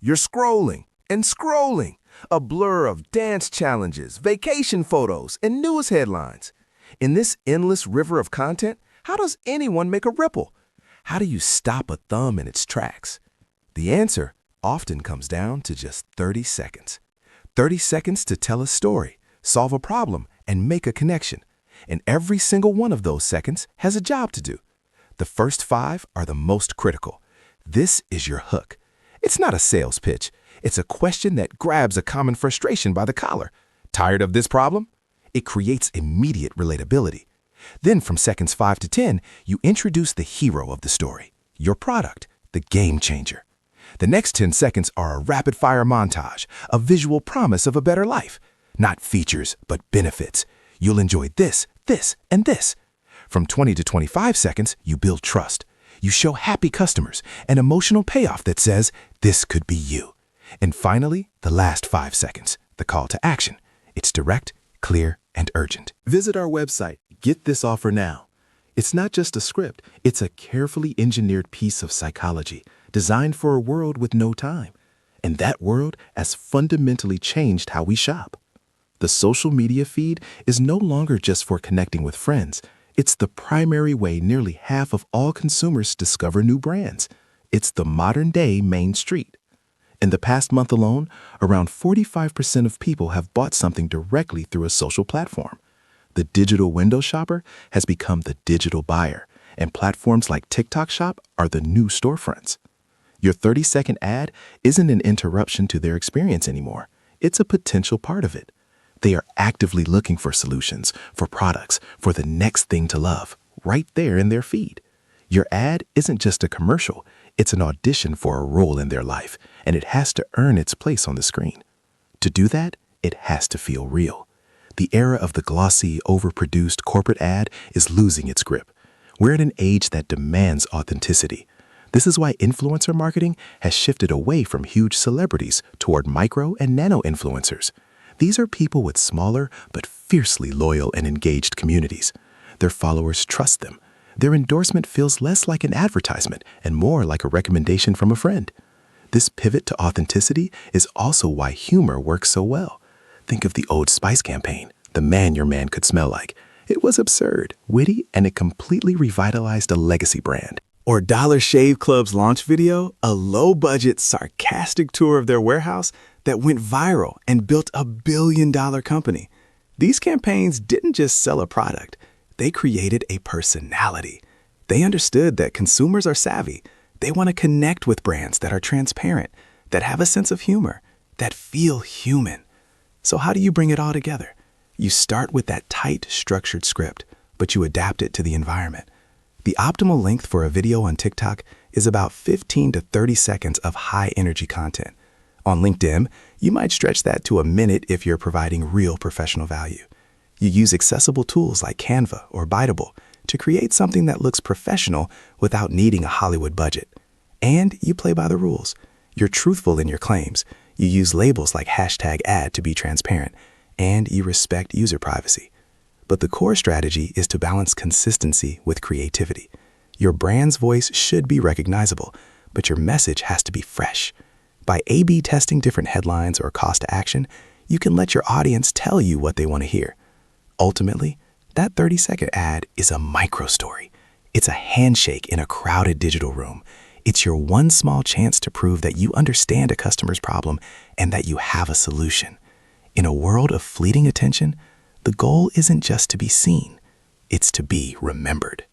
You're scrolling and scrolling, a blur of dance challenges, vacation photos, and news headlines. In this endless river of content, how does anyone make a ripple? How do you stop a thumb in its tracks? The answer often comes down to just 30 seconds. 30 seconds to tell a story, solve a problem, and make a connection. And every single one of those seconds has a job to do. The first 5 are the most critical. This is your hook. It's not a sales pitch. It's a question that grabs a common frustration by the collar. Tired of this problem? It creates immediate relatability. Then from seconds 5 to 10, you introduce the hero of the story, your product, the game changer. The next 10 seconds are a rapid-fire montage, a visual promise of a better life. Not features, but benefits. You'll enjoy this, this, and this. From 20 to 25 seconds, you build trust. You show happy customers, an emotional payoff that says, this could be you. And finally, the last 5 seconds, the call to action. It's direct, clear, and urgent. Visit our website, Get This Offer Now. It's not just a script, it's a carefully engineered piece of psychology designed for a world with no time. And that world has fundamentally changed how we shop. The social media feed is no longer just for connecting with friends. It's the primary way nearly half of all consumers discover new brands. It's the modern-day Main Street. In the past month alone, around 45% of people have bought something directly through a social platform. The digital window shopper has become the digital buyer, and platforms like TikTok Shop are the new storefronts. Your 30-second ad isn't an interruption to their experience anymore. It's a potential part of it. They are actively looking for solutions, for products, for the next thing to love, right there in their feed. Your ad isn't just a commercial, it's an audition for a role in their life, and it has to earn its place on the screen. To do that, it has to feel real. The era of the glossy, overproduced corporate ad is losing its grip. We're at an age that demands authenticity. This is why influencer marketing has shifted away from huge celebrities toward micro and nano influencers. These are people with smaller but fiercely loyal and engaged communities. Their followers trust them. Their endorsement feels less like an advertisement and more like a recommendation from a friend. This pivot to authenticity is also why humor works so well. Think of the Old Spice campaign, The Man Your Man Could Smell Like. It was absurd, witty, and it completely revitalized a legacy brand. Or Dollar Shave Club's launch video, a low-budget, sarcastic tour of their warehouse that went viral and built a billion-dollar company. These campaigns didn't just sell a product, they created a personality. They understood that consumers are savvy. They want to connect with brands that are transparent, that have a sense of humor, that feel human. So how do you bring it all together? You start with that tight, structured script, but you adapt it to the environment. The optimal length for a video on TikTok is about 15 to 30 seconds of high-energy content. On LinkedIn, you might stretch that to a minute if you're providing real professional value. You use accessible tools like Canva or Biteable to create something that looks professional without needing a Hollywood budget. And you play by the rules. You're truthful in your claims. You use labels like #ad to be transparent, and you respect user privacy. But the core strategy is to balance consistency with creativity. Your brand's voice should be recognizable, but your message has to be fresh. By A/B testing different headlines or calls to action, you can let your audience tell you what they want to hear. Ultimately, that 30-second ad is a micro-story. It's a handshake in a crowded digital room. It's your one small chance to prove that you understand a customer's problem and that you have a solution. In a world of fleeting attention, the goal isn't just to be seen, it's to be remembered.